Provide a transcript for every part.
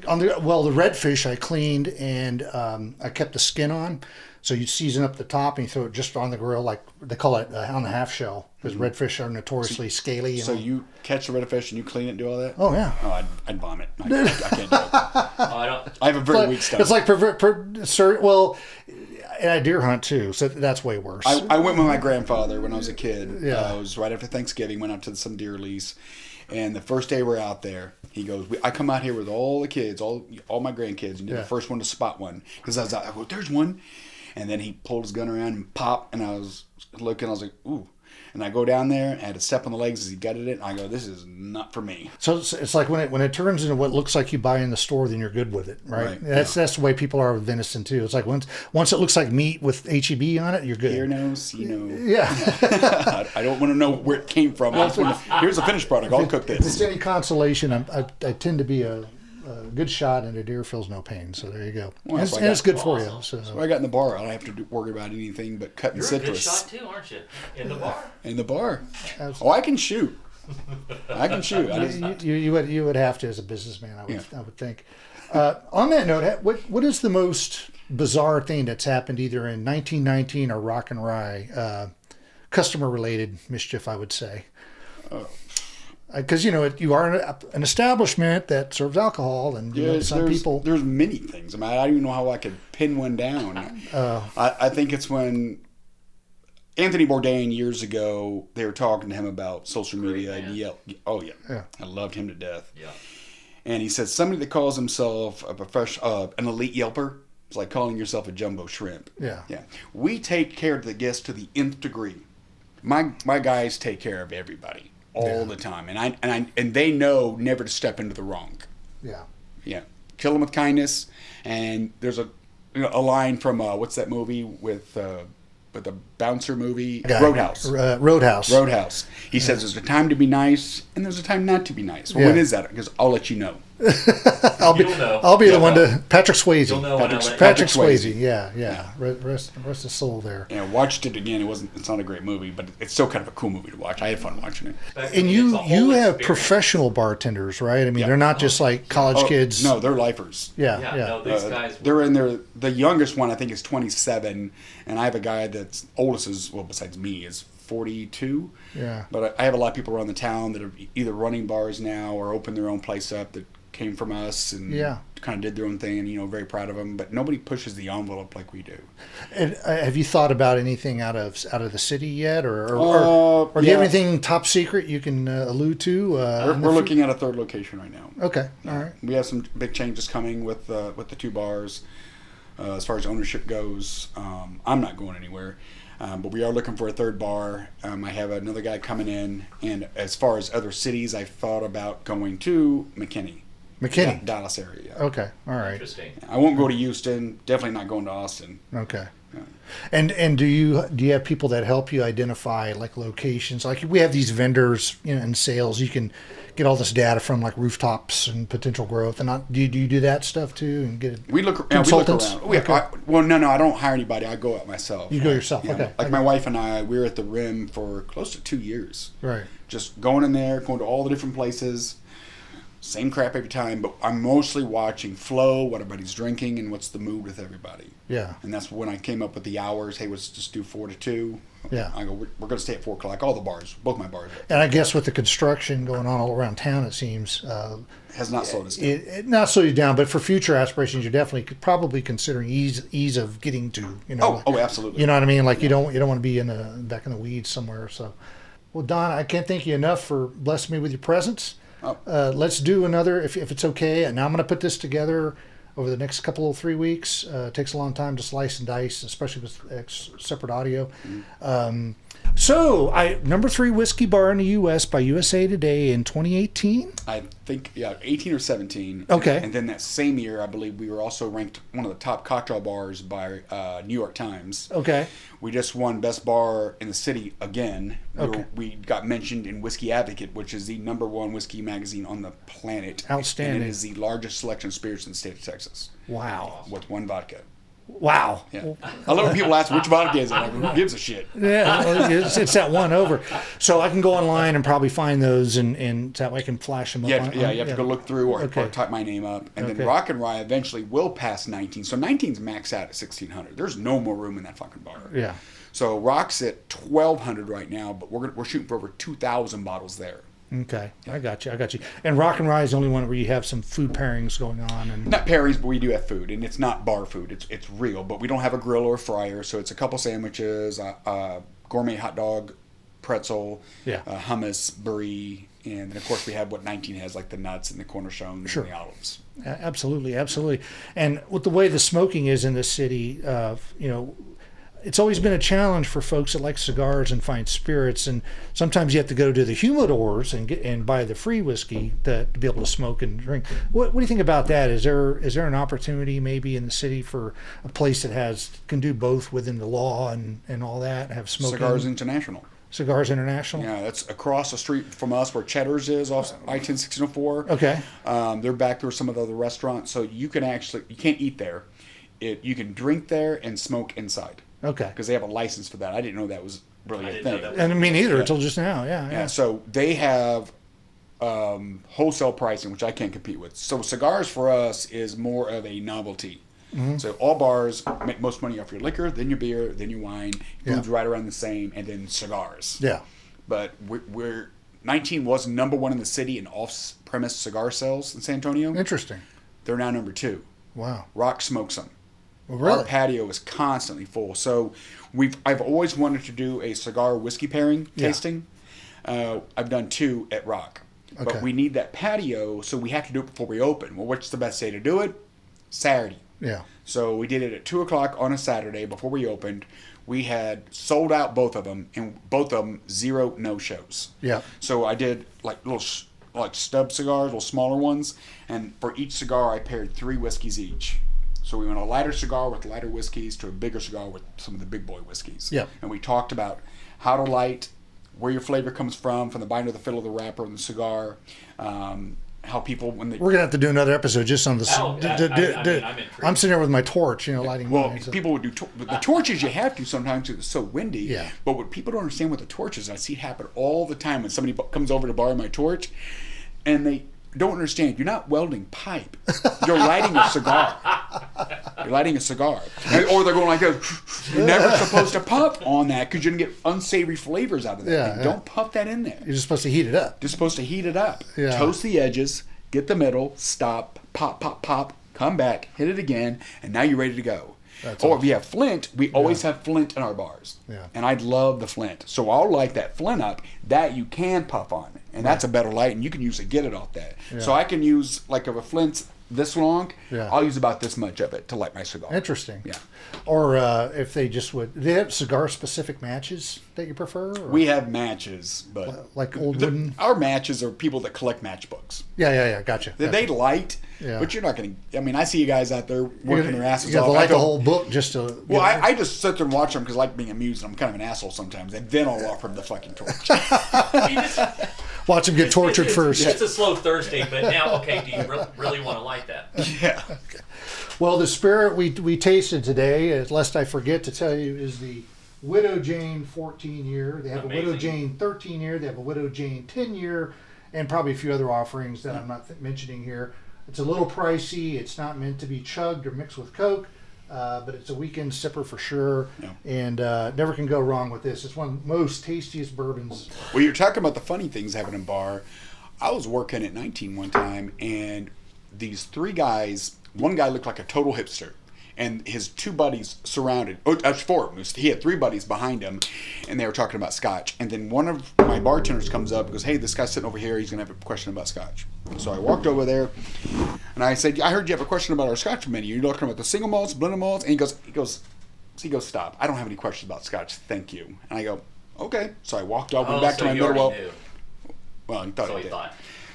The redfish I cleaned and I kept the skin on. So you season up the top and you throw it just on the grill, like they call it on the half shell, because redfish are notoriously scaly. So you catch the redfish and you clean it and do all that? Oh, yeah. Oh, I'd vomit. I can't do it. I have a very weak stomach. It's like, and I deer hunt too, so that's way worse. I went with my grandfather when I was a kid. Yeah. It was right after Thanksgiving, went out to some deer lease. And the first day we're out there, he goes, I come out here with all the kids, all my grandkids, and you're the first one to spot one. Because I go, there's one. And then he pulled his gun around and popped, and I was looking, I was like, ooh. And I go down there, and I had to step on the legs as he gutted it, and I go, this is not for me. So it's like when it turns into what looks like you buy in the store, then you're good with it, right? That's the way people are with venison too. It's like once it looks like meat with HEB on it, you're good. Hear no, see no. Yeah. I don't want to know where it came from. Here's a finished product. I'll cook this. If it's any consolation, I tend to be a good shot, and a deer feels no pain. So there you go. Well, and it's good for you. So I got in the bar. I don't have to worry about anything but cutting citrus. You're a good shot too, aren't you? In the bar. In the bar. Absolutely. Oh, I can shoot. I can shoot. You would have to as a businessman. I would think. On that note, what is the most bizarre thing that's happened either in 1919 or Rock and Rye, customer related mischief? I would say. Because you are an establishment that serves alcohol, and some people. There's many things. I mean, I don't even know how I could pin one down. I think it's when Anthony Bourdain years ago, they were talking to him about social media, and he yelled, "Oh yeah, I loved him to death." Yeah, and he said somebody that calls himself a professional, an elite yelper, is like calling yourself a jumbo shrimp. Yeah. We take care of the guests to the nth degree. My guys take care of everybody. All the time, and they know never to step into the wrong. Yeah. Kill them with kindness. And there's a line from what's that movie with the bouncer movie? Roadhouse. Roadhouse. He says there's a time to be nice and there's a time not to be nice. Well, when is that? Because I'll let you know. I'll be the one to Patrick Swayze. You'll know Patrick Swayze. Yeah. Rest his soul there. Yeah, watched it again. It's not a great movie, but it's still kind of a cool movie to watch. I had fun watching it. And you have professional bartenders, right? I mean, they're not just like college kids. No, they're lifers. Yeah. No, these guys. They're in there. The youngest one I think is 27, and I have a guy that's oldest besides me is 42. Yeah. But I have a lot of people around the town that are either running bars now or opened their own place up that came from us and kind of did their own thing, and very proud of them. But nobody pushes the envelope like we do. And have you thought about anything out of the city yet, or do you have anything top secret you can allude to? We're looking at a third location right now. Okay, all right. We have some big changes coming with the two bars. As far as ownership goes, I'm not going anywhere. But we are looking for a third bar. I have another guy coming in. And as far as other cities, I've thought about going to McKinney. Dallas area. Okay, all right. Interesting. I won't go to Houston. Definitely not going to Austin. Okay. Yeah. And do you have people that help you identify like locations? Like we have these vendors, in sales. You can get all this data from like rooftops and potential growth. And do you do that stuff too? And get consultants? We look around. No, I don't hire anybody. I go out myself. You go yourself. Okay. Like my wife and I, we were at the Rim for close to 2 years. Right. Just going in there, going to all the different places. Same crap every time, but I'm mostly watching flow, what everybody's drinking, and what's the mood with everybody. Yeah. And that's when I came up with the hours. Hey, let's just do 4 to 2. Yeah. I go, we're going to stay at 4 o'clock. All the bars, both my bars. And I guess with the construction going on all around town, it seems has not slowed us down. It not slowed you down, but for future aspirations, you're definitely probably considering ease of getting to. Absolutely. You know what I mean? Like you don't want to be back in the weeds somewhere. So, well, Don, I can't thank you enough for blessing me with your presence. Let's do another, if it's okay. And now I'm going to put this together over the next couple of 3 weeks. It takes a long time to slice and dice, especially with separate audio. Mm-hmm. So, number 3 whiskey bar in the U.S. by USA Today in 2018. I think 18 or 17. Okay. And then that same year, I believe we were also ranked one of the top cocktail bars by New York Times. Okay. We just won Best Bar in the City again. Okay. We got mentioned in Whiskey Advocate, which is the #1 whiskey magazine on the planet. Outstanding. And it is the largest selection of spirits in the state of Texas. Wow. With one vodka. Wow. Yeah. I love when people ask which vodka is it. Like, who gives a shit? Yeah, well, it's that one over. So I can go online and probably find those, and that way I can flash them up. You have to go look through or type my name up. And then Rock and Rye eventually will pass 19. So 19's maxed out at 1,600. There's no more room in that fucking bar. Yeah. So Rock's at 1,200 right now, but we're shooting for over 2,000 bottles there. Okay, I got you. And Rock and Rye is the only one where you have some food pairings going on. And not pairings, but we do have food, and it's not bar food. It's real, but we don't have a grill or a fryer, so it's a couple sandwiches, gourmet hot dog, pretzel, hummus, brie, and then of course we have what 19 has, like the nuts and the cornichons and the olives. Absolutely. And with the way the smoking is in this city, it's always been a challenge for folks that like cigars and fine spirits, and sometimes you have to go to the humidors and buy the free whiskey to be able to smoke and drink. What do you think about that? Is there an opportunity maybe in the city for a place that can do both within the law and all that, have smoking? Cigars International. Cigars International? Yeah, that's across the street from us where Cheddar's is off I-10-1604. Okay. They're back there with some of the other restaurants, so you can't eat there. You can drink there and smoke inside. Okay. Because they have a license for that. I didn't know that was really a thing. And me neither until just now. Yeah. So they have wholesale pricing, which I can't compete with. So cigars for us is more of a novelty. Mm-hmm. So all bars make most money off your liquor, then your beer, then your wine. Food's right around the same, and then cigars. Yeah. But we're 19 was number one in the city in off-premise cigar sales in San Antonio. Interesting. They're now number 2. Wow. Rock smokes them. Well, really? Our patio is constantly full. So I've always wanted to do a cigar whiskey pairing tasting. I've done 2 at Rock. Okay. But we need that patio, so we have to do it before we open. Well, what's the best day to do it? Saturday. Yeah. So we did it at 2 o'clock on a Saturday before we opened. We had sold out both of them, and both of them 0 no-shows. Yeah. So I did like little stub cigars, little smaller ones, and for each cigar I paired 3 whiskeys each. So we went a lighter cigar with lighter whiskeys to a bigger cigar with some of the big boy whiskeys. Yep. And we talked about how to light, where your flavor comes from the binder, the fill of the wrapper, and the cigar. How people when they we're gonna have to do another episode just on this. I'm sitting there with my torch, lighting. Well, mine, so. people would do the torches. You have to sometimes because it's so windy. Yeah. But what people don't understand with the torches, I see it happen all the time when somebody comes over to borrow my torch, and they don't understand. You're not welding pipe. You're lighting a cigar. You're lighting a cigar. Or they're going like this. You're never supposed to puff on that because you're going to get unsavory flavors out of that thing. Don't puff that in there. You're just supposed to heat it up. You're supposed to heat it up. Yeah. Toast the edges, get the middle, stop, pop, pop, pop, come back, hit it again, and now you're ready to go. That's awesome. If you have flint, we always have flint in our bars. Yeah. And I'd love the flint. So I'll light that flint up that you can puff on. And that's a better light, and you can usually get it off that. Yeah. So I can use, like, if a flint's this long, I'll use about this much of it to light my cigar. Interesting. Yeah. Or if they just would, do they have cigar-specific matches that you prefer? Or? We have matches, but like old wooden. Our matches are people that collect matchbooks. Yeah. Gotcha. They light, but you're not going to. I mean, I see you guys out there working their asses off. You light the whole book just to. Well, I just sit there and watch them because I like being amused. And I'm kind of an asshole sometimes, and then I'll offer them the fucking torch. Watch them get tortured first. It's a slow Thursday, but now, okay, do you really want to light that? Yeah. Okay. Well, the spirit we tasted today, lest I forget to tell you, is the Widow Jane 14-year. They have a Widow Jane 13-year. They have a Widow Jane 10-year, and probably a few other offerings that I'm not mentioning here. It's a little pricey. It's not meant to be chugged or mixed with Coke, but it's a weekend sipper for sure, and never can go wrong with this. It's one of the most tastiest bourbons. Well, you're talking about the funny things happening in bar. I was working at 19 one time, and these 3 guys, one guy looked like a total hipster, and his 2 buddies surrounded. Oh, that's 4 of them. He had 3 buddies behind him, and they were talking about scotch. And then one of my bartenders comes up and goes, "Hey, this guy's sitting over here. He's going to have a question about scotch." So I walked over there, and I said, "I heard you have a question about our scotch menu. You're talking about the single malts, blended malts." And he goes, "Stop. I don't have any questions about scotch. Thank you." And I go, "Okay." So I walked off, went back to my middle. Well, he thought he did.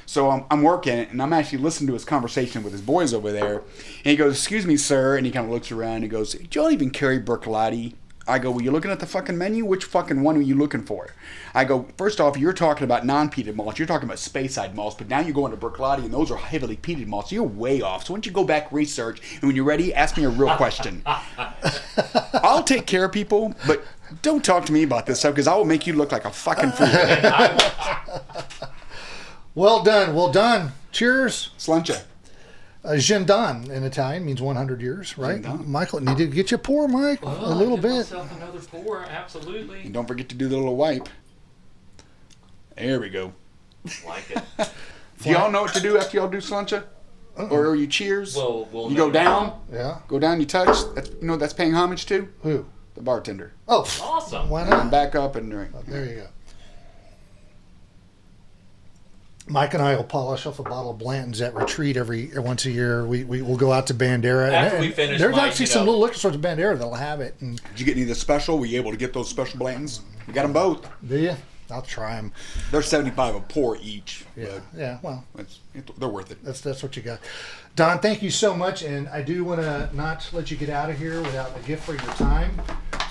So I'm working, and I'm actually listening to his conversation with his boys over there. And he goes, "Excuse me, sir." And he kind of looks around and he goes, "You don't even carry Bercolotti." I go, well, you looking at the fucking menu? Which fucking one are you looking for? I go, first off, you're talking about non-peated malts. You're talking about Speyside malts, but now you're going to Berclotti, and those are heavily peated malts. You're way off. So why don't you go back, research, and when you're ready, ask me a real question. I'll take care of people, but don't talk to me about this stuff, because I will make you look like a fucking fool. Well done. Well done. Cheers. Slancha. Gendan in Italian means 100 years, right? Gendan. Michael, need to get you a pour, Mike, a little bit. Myself another pour, absolutely. And don't forget to do the little wipe. There we go. Like it. Do y'all know what to do after y'all do Slancha? Or are you cheers? We'll you go down. Yeah. Go down, you touch. That's, you know what that's paying homage to? Who? The bartender. Oh. Awesome. Why And not? back up and drink. Oh, there you go. Mike and I will polish off a bottle of Blanton's at retreat every once a year. We'll go out to Bandera. After we finish, there's Mike, actually some little liquor stores at Bandera that'll have it. And Did you get any of the special? Were you able to get those special Blantons? We got them both. do you? I'll try them. They're $75 a pour each. Yeah. Yeah. Well, They're worth it. that's what you got. Don, thank you so much, and I do want to not let you get out of here without a gift for your time.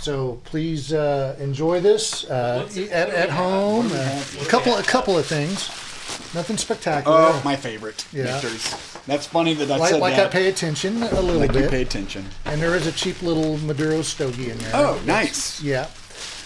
So please enjoy this at home. A couple of things. Nothing spectacular. Oh, my favorite. Yeah. Nectars. That's funny that I said like that. I pay attention a little Like bit. you pay attention. And there is a cheap little Maduro stogie in there. Oh, nice. Yeah.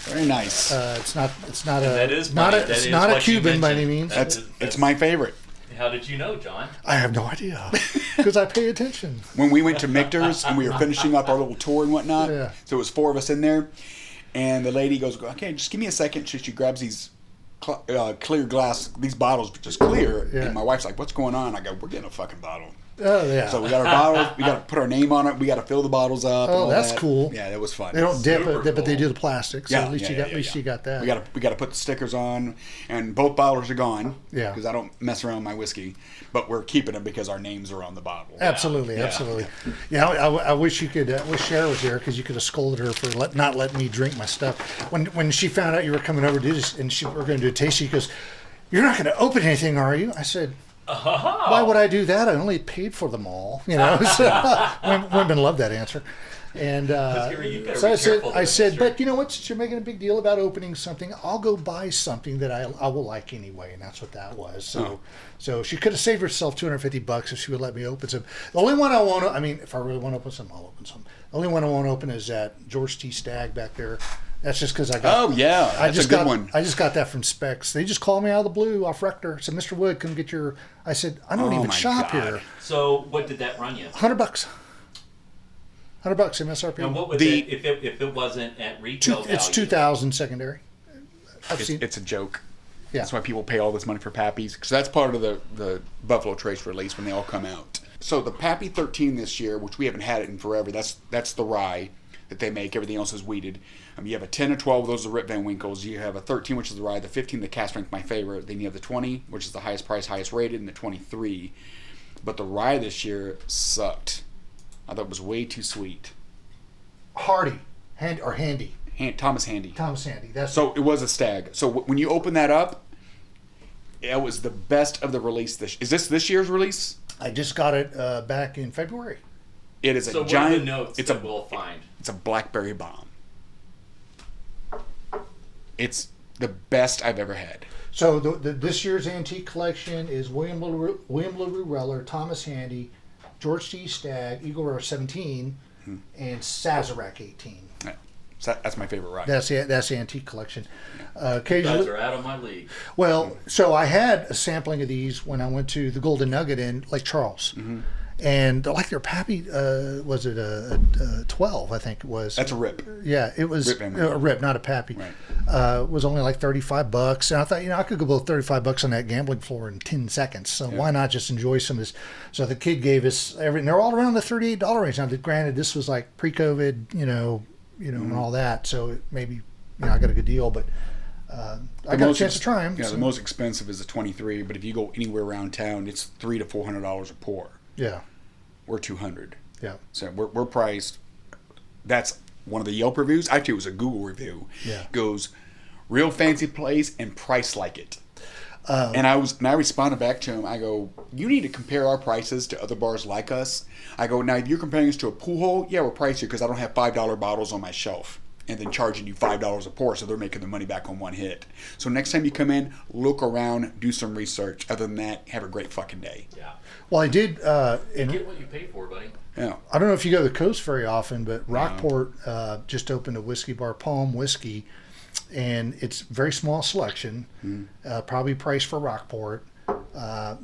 Very nice. It's not that is not funny. a That it's is not a what you Cuban by any mentioned. means. That's is- it's my favorite. How did you know, John? I have no idea because I pay attention. When we went to Michter's and we were finishing up our little tour and whatnot, Yeah. so it was 4 of us in there, and the lady goes, okay, just give me a second. She grabs these clear glass, these bottles, just clear, Yeah. and my wife's like, what's going on? I go, we're getting a fucking bottle. Oh yeah. So we got our bottles, we got to put our name on it, we got to fill the bottles up. and Oh, all that's that. cool. Yeah, that was fun. They don't dip Super it, but they cool. do the plastic. So at least you got that. We got to put the stickers on, and both bottles are gone. Yeah. Because I don't mess around with my whiskey, but we're keeping them because our names are on the bottle. Absolutely, Yeah. absolutely. Yeah, I wish you could. I wish Cher was here because you could have scolded her for not letting me drink my stuff. When she found out you were coming over to do this and we're going to do a taste, she goes, "You're not going to open anything, are you?" I said, "Why would I do that? I only paid for them all." You know, so, women love that answer. And so I said, but you know what? Since you're making a big deal about opening something, I'll go buy something that I will like anyway, and that's what that was. So she could have saved herself $250 if she would let me open some. The only one I want to, I mean, if I really want to open some, I'll open some. The only one I want to open is that George T. Stagg back there. That's just because I got. Oh yeah, that's a good one. I just got that from Specs. They just called me out of the blue off Rector. Said, "Mr. Wood, come get your." I said, "I don't even my shop God. here." So what did that run you? $100. $100 MSRP. And what would if it wasn't at retail value? It's 2,000 secondary. It's a joke. Yeah. That's why people pay all this money for Pappies, because that's part of the Buffalo Trace release when they all come out. So the Pappy 13 this year, which we haven't had it in forever, that's the rye that they make. Everything else is wheated. You have a 10 or 12 of those are Rip Van Winkles. You have a 13, which is the rye. The 15, the cast strength, my favorite. Then you have the 20, which is the highest price, highest rated, and the 23. But the rye this year sucked. I thought it was way too sweet. Handy. Thomas Handy. Thomas Handy. So it was a Stag. So when you open that up, it was the best of the release. Is this year's release? I just got it back in February. It is So a what giant. are the notes it's that a we'll find? It's a blackberry bomb. It's the best I've ever had. So this year's antique collection is William LaRue Reller, Thomas Handy, George T. Stagg, Eagle Rare 17, and Sazerac 18. Yeah. So that's my favorite rye. That's the antique collection. You guys Occasionally, are out of my league. well, so I had a sampling of these when I went to the Golden Nugget in Lake Charles. And like their Pappy, was it a 12? I think it was. That's a Rip. Yeah, it was Rip Van Winkle. a Rip, not a Pappy. Right. It was only like $35, and I thought, I could go both $35 on that gambling floor in 10 seconds. So why not just enjoy some of this? So the kid gave us everything. They're all around the $38 range. Now, granted, this was like pre-COVID, and all that. So it maybe I got a good deal, but I got a chance to try them. Yeah, the most expensive is the 23, but if you go anywhere around town, it's $300 to $400 a pour. Yeah. We're $200. Yeah. So we're priced. That's one of the Yelp reviews. Actually, it was a Google review. Yeah. Goes, real fancy place and price like it. And I responded back to him. I go, you need to compare our prices to other bars like us. I go, now if you're comparing us to a pool hole, yeah, we're pricier because I don't have $5 bottles on my shelf. and then charging you $5 a pour, so they're making the money back on one hit. So next time you come in, look around, do some research. Other than that, have a great fucking day. Yeah. Well, I did. You get what you pay for, buddy. Yeah. I don't know if you go to the coast very often, but Rockport just opened a whiskey bar, Palm Whiskey, and it's very small selection, probably priced for Rockport.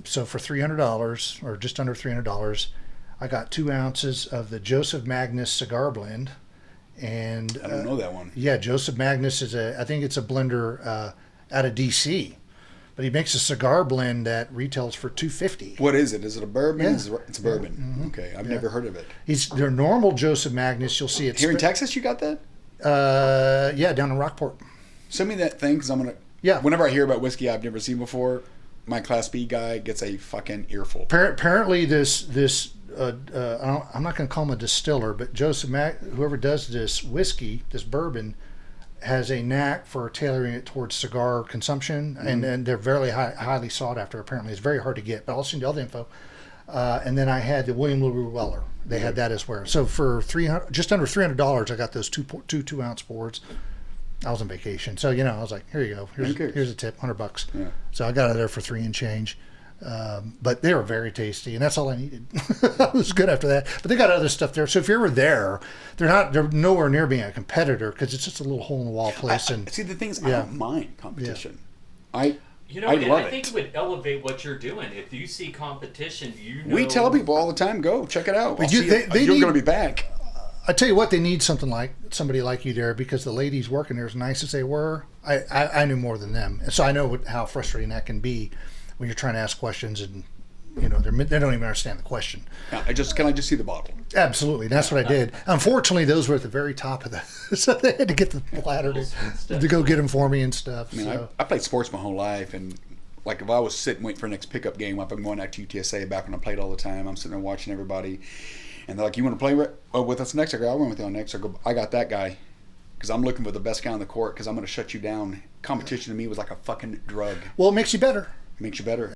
So for $300 or just under $300, I got 2 ounces of the Joseph Magnus cigar blend. And I don't know that one. Yeah, Joseph Magnus is I think it's a blender out of DC, but he makes a cigar blend that retails for $250. What is it? Is it a bourbon? Yeah. It's a bourbon. Mm-hmm. Okay, I've never heard of it. Their normal Joseph Magnus. You'll see it here in Texas. You got that? Yeah, down in Rockport. Send me that thing because I'm gonna. Yeah. Whenever I hear about whiskey I've never seen before, my Class B guy gets a fucking earful. Apparently, this. I'm not going to call him a distiller, but whoever does this whiskey, this bourbon, has a knack for tailoring it towards cigar consumption, and they're very highly sought after. Apparently, it's very hard to get, but I'll send you all the info. And then I had the William LaRue Weller. They had that as well. So for just under $300, I got those two ounce boards. I was on vacation, so I was like, here you go. Here's a tip, $100. Yeah. So I got it there for $3 and change. But they were very tasty, and that's all I needed. It was good after that. But they got other stuff there. So if you're ever there, they're nowhere near being a competitor because it's just a little hole in the wall place. See, the things I don't mind competition. Yeah. I think it would elevate what you're doing if you see competition. We tell people all the time, go check it out. But you're going to be back. I tell you what, they need somebody like you there because the ladies working there, as nice as they were, I knew more than them, and so I know how frustrating that can be when you're trying to ask questions and they don't even understand the question. Yeah, can I just see the bottle? Absolutely, that's what I did. Unfortunately, those were at the very top of so they had to get the ladder to go get them for me and stuff. I mean, I played sports my whole life, and like if I was sitting waiting for the next pickup game, I've been going out to UTSA back when I played all the time. I'm sitting there watching everybody, and they're like, "You want to play with us next?" I go, "I went with you on next." I go, "I got that guy." Because I'm looking for the best guy on the court because I'm going to shut you down. Competition to me was like a fucking drug. Well, it makes you better. Makes you better.